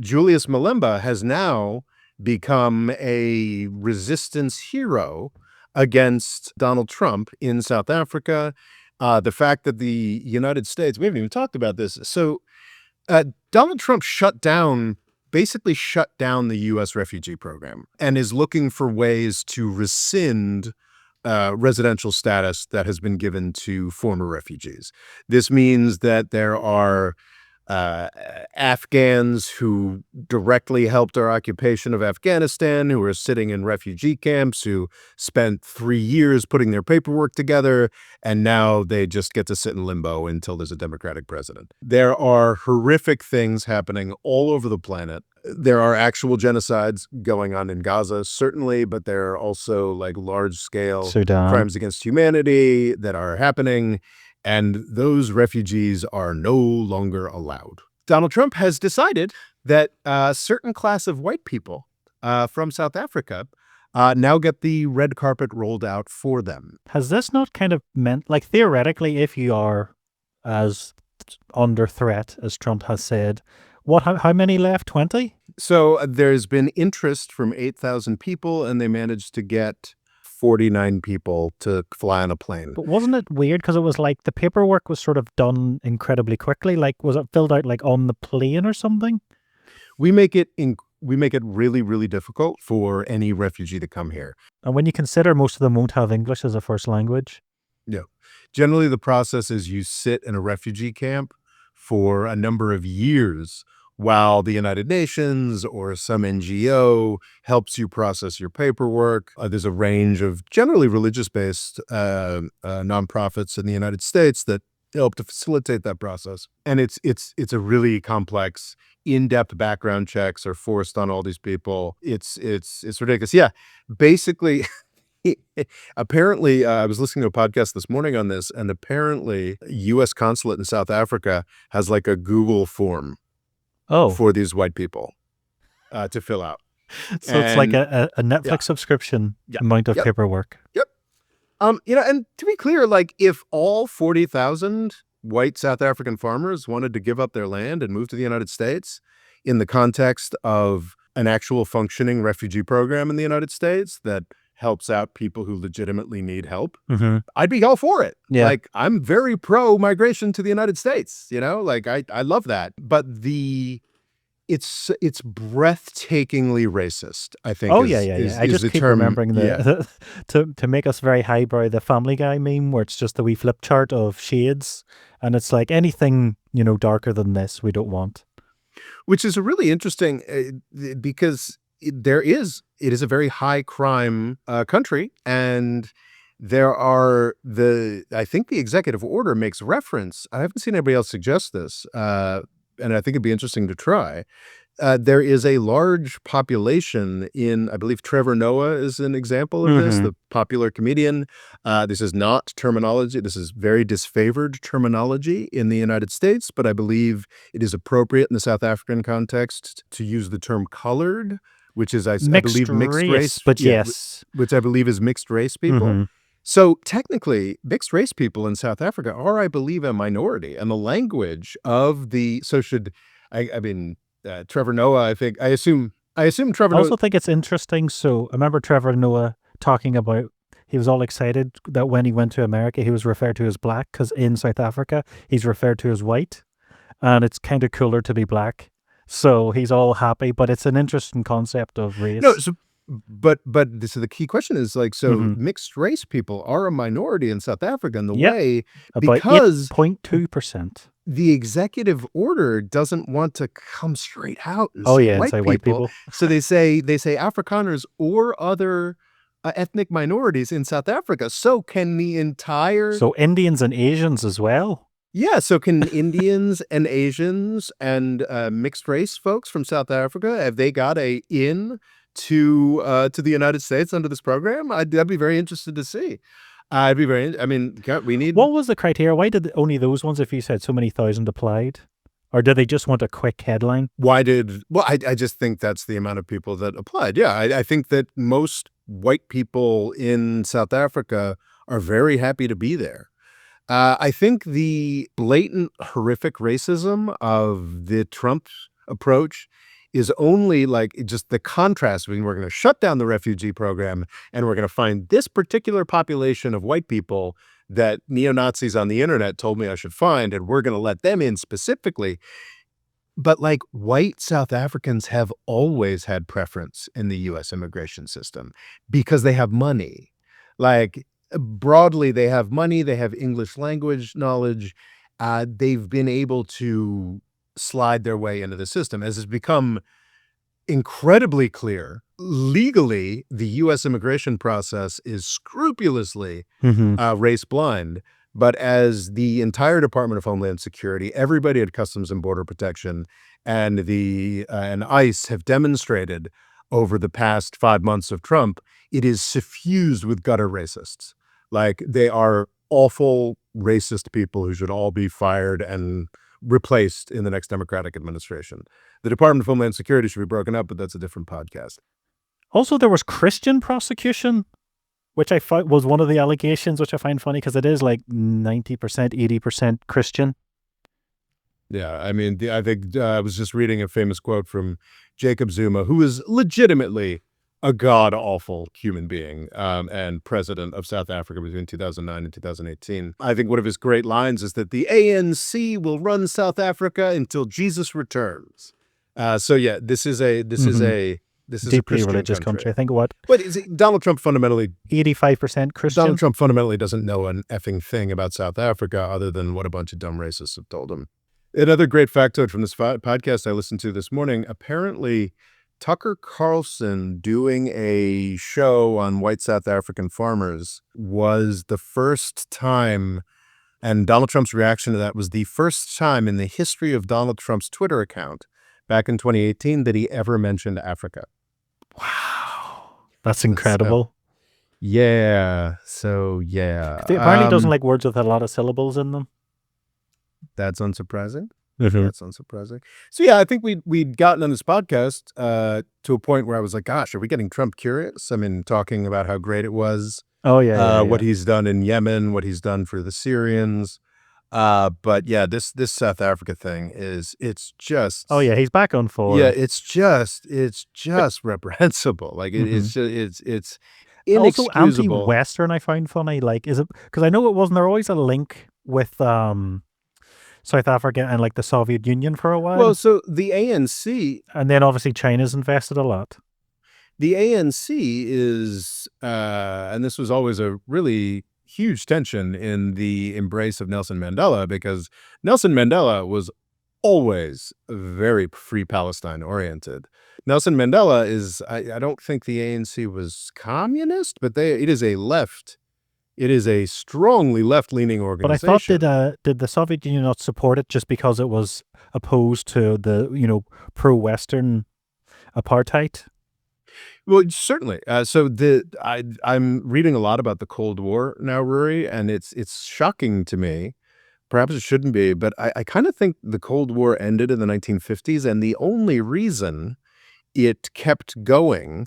[SPEAKER 1] Julius Malema has now become a resistance hero against Donald Trump in South Africa. The fact that the United States, we haven't even talked about this. So Donald Trump basically shut down the U.S. refugee program and is looking for ways to rescind residential status that has been given to former refugees. This means that there are Afghans who directly helped our occupation of Afghanistan, who are sitting in refugee camps, who spent 3 years putting their paperwork together, and now they just get to sit in limbo until there's a Democratic president. There are horrific things happening all over the planet. There are actual genocides going on in Gaza, certainly, but there are also like large-scale crimes against humanity that are happening. And those refugees are no longer allowed. Donald Trump has decided that a certain class of white people from South Africa now get the red carpet rolled out for them.
[SPEAKER 2] Has this not kind of meant, like theoretically, if you are as under threat as Trump has said, how many left? 20?
[SPEAKER 1] So there's been interest from 8,000 people, and they managed to get 49 people to fly on a plane.
[SPEAKER 2] But wasn't it weird because it was like the paperwork was sort of done incredibly quickly? Like, was it filled out like on the plane or something?
[SPEAKER 1] We make it really, really difficult for any refugee to come here.
[SPEAKER 2] And when you consider most of them won't have English as a first language.
[SPEAKER 1] No. Generally, the process is you sit in a refugee camp for a number of years while the United Nations or some NGO helps you process your paperwork. There's a range of generally religious-based nonprofits in the United States that help to facilitate that process. And it's a really complex, in-depth background checks are forced on all these people. It's ridiculous. Yeah, basically, apparently, I was listening to a podcast this morning on this, and apparently, U.S. consulate in South Africa has like a Google form for these white people to fill out.
[SPEAKER 2] So it's like a Netflix subscription amount of paperwork.
[SPEAKER 1] Yep. And to be clear, like if all 40,000 white South African farmers wanted to give up their land and move to the United States in the context of an actual functioning refugee program in the United States that helps out people who legitimately need help, I'd be all for it.
[SPEAKER 2] Yeah.
[SPEAKER 1] Like I'm very pro migration to the United States, like I love that. But it's breathtakingly racist, I think.
[SPEAKER 2] I just keep remembering to make us very highbrow, the Family Guy meme where it's just the wee flip chart of shades, and it's like anything darker than this we don't want.
[SPEAKER 1] Which is a really interesting because it is a very high crime country, and there are I think the executive order makes reference. I haven't seen anybody else suggest this. And I think it'd be interesting to try. There is a large population in, I believe Trevor Noah is an example of this, the popular comedian. This is not terminology. This is very disfavored terminology in the United States, but I believe it is appropriate in the South African context to use the term colored, which is, I believe, mixed race.
[SPEAKER 2] But yes.
[SPEAKER 1] Which I believe is mixed race people. So technically, mixed race people in South Africa are, I believe, a minority, and the language of Trevor Noah. I assume Trevor.
[SPEAKER 2] I also think it's interesting. So I remember Trevor Noah talking about he was all excited that when he went to America, he was referred to as black because in South Africa, he's referred to as white. And it's kind of cooler to be black. So he's all happy, but it's an interesting concept of race.
[SPEAKER 1] No, so, so the key question is like, so
[SPEAKER 2] Mhm.
[SPEAKER 1] mixed race people are a minority in South Africa in the
[SPEAKER 2] Yep.
[SPEAKER 1] way
[SPEAKER 2] About
[SPEAKER 1] because
[SPEAKER 2] 8.2%.
[SPEAKER 1] the executive order doesn't want to come straight out and
[SPEAKER 2] Oh
[SPEAKER 1] say
[SPEAKER 2] yeah, and
[SPEAKER 1] white
[SPEAKER 2] say white people.
[SPEAKER 1] So they say Afrikaners or other ethnic minorities in South Africa. So can the entire
[SPEAKER 2] So Indians and Asians as well.
[SPEAKER 1] yeah, so can Indians and Asians and mixed race folks from South Africa, have they got a in to the United States under this program? I'd be very interested to see. I'd be very. I mean, God, we need.
[SPEAKER 2] What was the criteria? Why did only those ones if you said so many thousand applied? Or did they just want a quick headline?
[SPEAKER 1] Well, I just think that's the amount of people that applied. Yeah, I think that most white people in South Africa are very happy to be there. I think the blatant, horrific racism of the Trump approach is only like just the contrast between we're going to shut down the refugee program and we're going to find this particular population of white people that neo-Nazis on the internet told me I should find, and we're going to let them in specifically. But like white South Africans have always had preference in the U.S. immigration system because they have money. Like broadly, they have money, they have English language knowledge. They've been able to slide their way into the system. As has become incredibly clear, legally, the U.S. immigration process is scrupulously race blind. But as the entire Department of Homeland Security, everybody at Customs and Border Protection, and and ICE have demonstrated over the past 5 months of Trump, it is suffused with gutter racists. Like they are awful racist people who should all be fired and replaced in the next Democratic administration. The Department of Homeland Security should be broken up, but that's a different podcast.
[SPEAKER 2] Also, there was Christian prosecution, which I thought was one of the allegations, which I find funny because it is like 90%, 80% Christian.
[SPEAKER 1] Yeah, I mean, I think I was just reading a famous quote from Jacob Zuma, who is legitimately a god-awful human being and president of South Africa between 2009 and 2018. I think one of his great lines is that the ANC will run South Africa until Jesus returns. So yeah, this is a
[SPEAKER 2] Deeply
[SPEAKER 1] Christian
[SPEAKER 2] religious country. I think what?
[SPEAKER 1] But Donald Trump fundamentally
[SPEAKER 2] 85% Christian.
[SPEAKER 1] Donald Trump fundamentally doesn't know an effing thing about South Africa other than what a bunch of dumb racists have told him. Another great factoid from this podcast I listened to this morning, apparently Tucker Carlson doing a show on white South African farmers was the first time, and Donald Trump's reaction to that was the first time in the history of Donald Trump's Twitter account back in 2018 that he ever mentioned Africa.
[SPEAKER 2] Wow. That's incredible.
[SPEAKER 1] Yeah. So yeah.
[SPEAKER 2] Apparently doesn't like words with a lot of syllables in them.
[SPEAKER 1] That's unsurprising.
[SPEAKER 2] Mm-hmm.
[SPEAKER 1] That's unsurprising. So yeah, I think we'd gotten on this podcast to a point where I was like, gosh, are we getting Trump curious? I mean, talking about how great it was.
[SPEAKER 2] Oh yeah,
[SPEAKER 1] what he's done in Yemen, what he's done for the Syrians. But yeah, this South Africa thing it's just.
[SPEAKER 2] Oh yeah, he's back on form.
[SPEAKER 1] Yeah, it's just reprehensible. Like it's inexcusable.
[SPEAKER 2] Also anti-Western I find funny. Like, is it because I know it wasn't there always a link with South Africa and like the Soviet Union for a while?
[SPEAKER 1] Well, so the ANC,
[SPEAKER 2] and then obviously China's invested a lot.
[SPEAKER 1] The ANC is, and this was always a really huge tension in the embrace of Nelson Mandela, because Nelson Mandela was always very free Palestine oriented. Nelson Mandela is, I don't think the ANC was communist, but it is a strongly left-leaning organization.
[SPEAKER 2] But I thought did the Soviet Union not support it just because it was opposed to the pro-Western apartheid?
[SPEAKER 1] Well, certainly. So I'm reading a lot about the Cold War now, Rory, and it's shocking to me. Perhaps it shouldn't be, but I kind of think the Cold War ended in the 1950s, and the only reason it kept going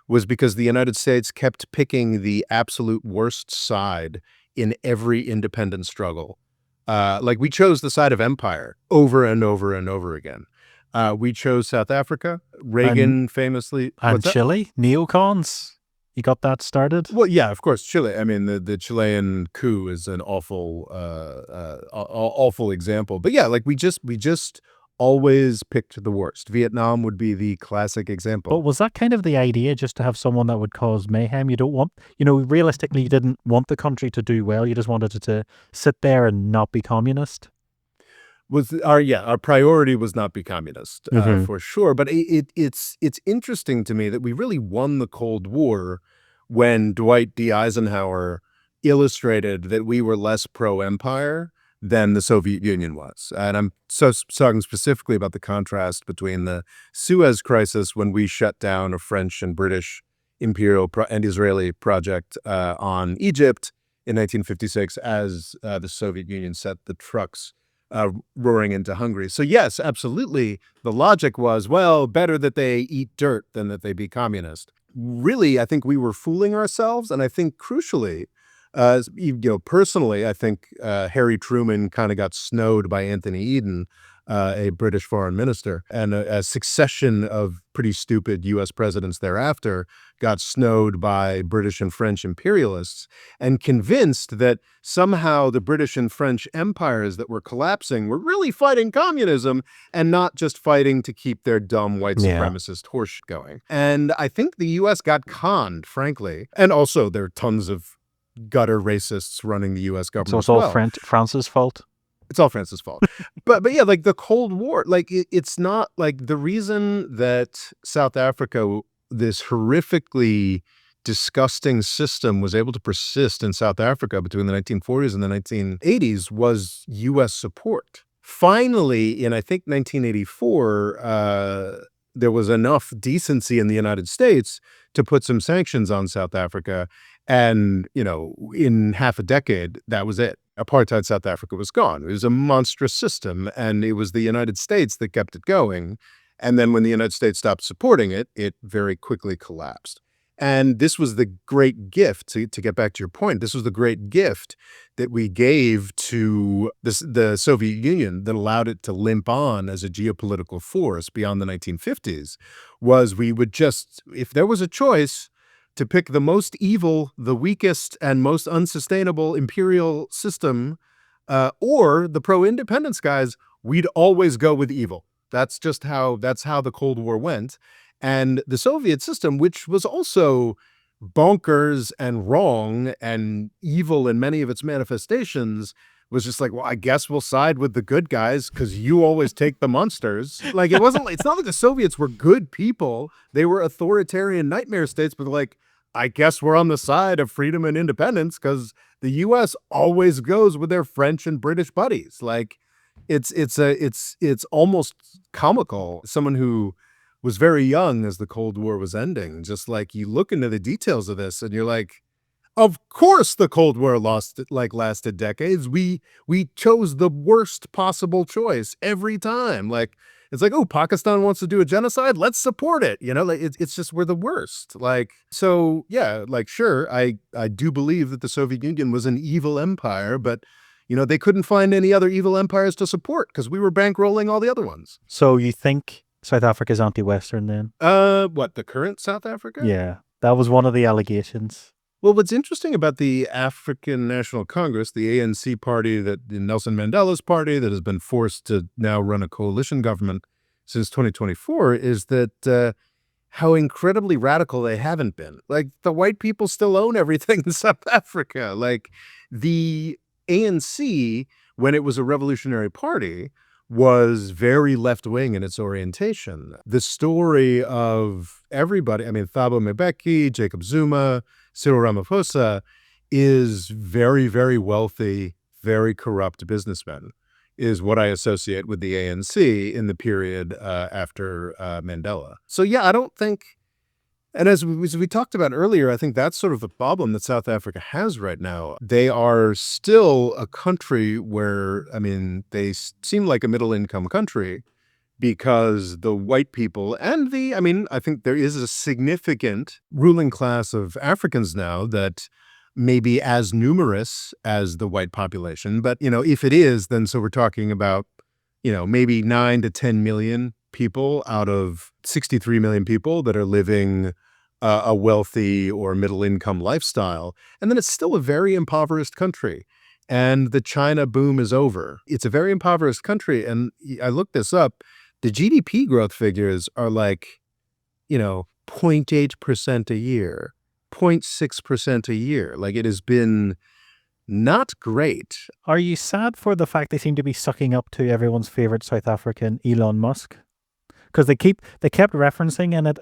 [SPEAKER 1] was because the United States kept picking the absolute worst side in every independent struggle. Like we chose the side of empire over and over and over again. We chose South Africa. Reagan famously.
[SPEAKER 2] And Chile? Neocons? he got that started.
[SPEAKER 1] Well, yeah, of course, Chile. I mean, the Chilean coup is an awful, awful example. But yeah, like we just always picked the worst. Vietnam would be the classic
[SPEAKER 2] But
[SPEAKER 1] example.
[SPEAKER 2] was that kind of the idea, just to have someone that would cause mayhem? You don't want, realistically, you didn't want the country to do well. You just wanted it to sit there and not be communist.
[SPEAKER 1] Our priority was not be communist,
[SPEAKER 2] Mhm.
[SPEAKER 1] for sure. But it's interesting to me that we really won the Cold War when Dwight D. Eisenhower illustrated that we were less pro-empire than the Soviet Union was. And I'm talking specifically about the contrast between the Suez Crisis, when we shut down a French and British imperial and Israeli project on Egypt in 1956, as the Soviet Union set the trucks roaring into Hungary. So yes, absolutely. The logic was, well, better that they eat dirt than that they be communist. Really, I think we were fooling ourselves. And I think crucially, personally, I think Harry Truman kind of got snowed by Anthony Eden, a British foreign minister, and a succession of pretty stupid U.S. presidents thereafter got snowed by British and French imperialists, and convinced that somehow the British and French empires that were collapsing were really fighting communism and not just fighting to keep their dumb white
[SPEAKER 2] Yeah.
[SPEAKER 1] supremacist horse going. And I think the U.S. got conned, frankly. And also there are tons of gutter racists running the U.S. government.
[SPEAKER 2] So it's
[SPEAKER 1] as
[SPEAKER 2] all
[SPEAKER 1] well.
[SPEAKER 2] France's fault.
[SPEAKER 1] It's all France's fault. but yeah, like the Cold War, like it's not like the reason that South Africa, this horrifically disgusting system, was able to persist in South Africa between the 1940s and the 1980s was U.S. support. Finally, in I think 1984, there was enough decency in the United States to put some sanctions on South Africa. And, in half a decade, that was it. Apartheid South Africa was gone. It was a monstrous system, and it was the United States that kept it going. And then when the United States stopped supporting it, it very quickly collapsed. And this was the great gift, to get back to your point, this was the great gift that we gave to the Soviet Union that allowed it to limp on as a geopolitical force beyond the 1950s, was we would just, if there was a choice to pick the most evil, the weakest, and most unsustainable imperial system, or the pro-independence guys, we'd always go with evil. That's how the Cold War went. And the Soviet system, which was also bonkers and wrong and evil in many of its manifestations, was just like, well, I guess we'll side with the good guys because you always take the monsters. Like, it's not like the Soviets were good people. They were authoritarian nightmare states, but like, I guess we're on the side of freedom and independence because the U.S. always goes with their French and British buddies. Like, it's almost comical. Someone who was very young as the Cold War was ending, just like you look into the details of this and you're like, of course the Cold War lasted decades. We chose the worst possible choice every time. Like, it's like, oh, Pakistan wants to do a genocide, let's support it. Like it's just, we're the worst. Like, so yeah, like, sure, I do believe that the Soviet Union was an evil empire, but they couldn't find any other evil empires to support because we were bankrolling all the other ones.
[SPEAKER 2] So you think South Africa's anti-Western then?
[SPEAKER 1] What, the current South Africa?
[SPEAKER 2] Yeah, that was one of the allegations.
[SPEAKER 1] Well, what's interesting about the African National Congress, the ANC party, Nelson Mandela's party, that has been forced to now run a coalition government since 2024, is that how incredibly radical they haven't been. Like, the white people still own everything in South Africa. Like, the ANC, when it was a revolutionary party, was very left-wing in its orientation. The story of everybody, I mean, Thabo Mbeki, Jacob Zuma, Cyril Ramaphosa, is very, very wealthy, very corrupt businessmen, is what I associate with the ANC in the period after Mandela. So yeah, I don't think, and as we talked about earlier, I think that's sort of the problem that South Africa has right now. They are still a country where, I mean, they seem like a middle-income country because the white people and I think there is a significant ruling class of Africans now that may be as numerous as the white population. But, if it is, then so we're talking about, maybe 9 to 10 million people out of 63 million people that are living a wealthy or middle income lifestyle. And then it's still a very impoverished country. And the China boom is over. It's a very impoverished country. And I looked this up. The GDP growth figures are like, 0.8% a year, 0.6% a year. Like, it has been not great.
[SPEAKER 2] Are you sad for the fact they seem to be sucking up to everyone's favorite South African, Elon Musk? Because they kept referencing in it.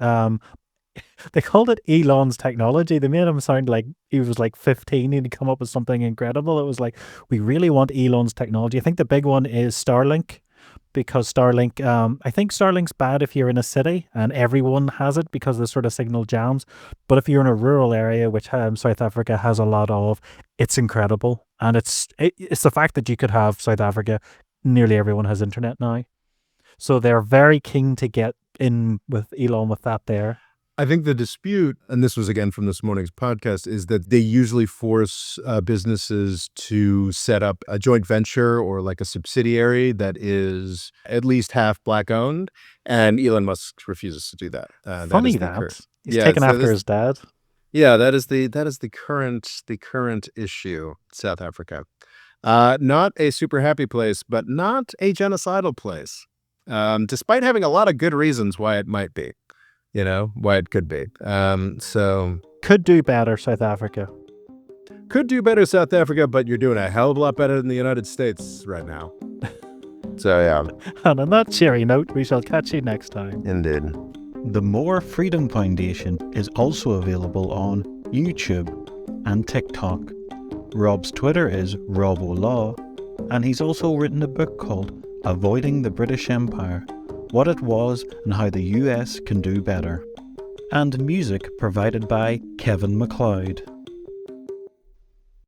[SPEAKER 2] They called it Elon's technology. They made him sound like he was like 15 and he'd come up with something incredible. It was like, we really want Elon's technology. I think the big one is Starlink, because Starlink, I think Starlink's bad if you're in a city and everyone has it because the sort of signal jams. But if you're in a rural area, which South Africa has a lot of, it's incredible. And it's the fact that you could have South Africa, nearly everyone has internet now. So they're very keen to get in with Elon with that there.
[SPEAKER 1] I think the dispute, and this was again from this morning's podcast, is that they usually force businesses to set up a joint venture or like a subsidiary that is at least half Black owned, and Elon Musk refuses to do that.
[SPEAKER 2] Funny he's taken after his dad.
[SPEAKER 1] Yeah, that is the current issue. South Africa, not a super happy place, but not a genocidal place, despite having a lot of good reasons why it might be. Why it could be. So
[SPEAKER 2] could do better, South Africa.
[SPEAKER 1] Could do better, South Africa, but you're doing a hell of a lot better than the United States right now. So, yeah.
[SPEAKER 2] And on that cheery note, we shall catch you next time.
[SPEAKER 1] Indeed.
[SPEAKER 7] The More Freedom Foundation is also available on YouTube and TikTok. Rob's Twitter is RobOLaw, and he's also written a book called Avoiding the British Empire: What It Was and How the US Can Do Better. And music provided by Kevin MacLeod.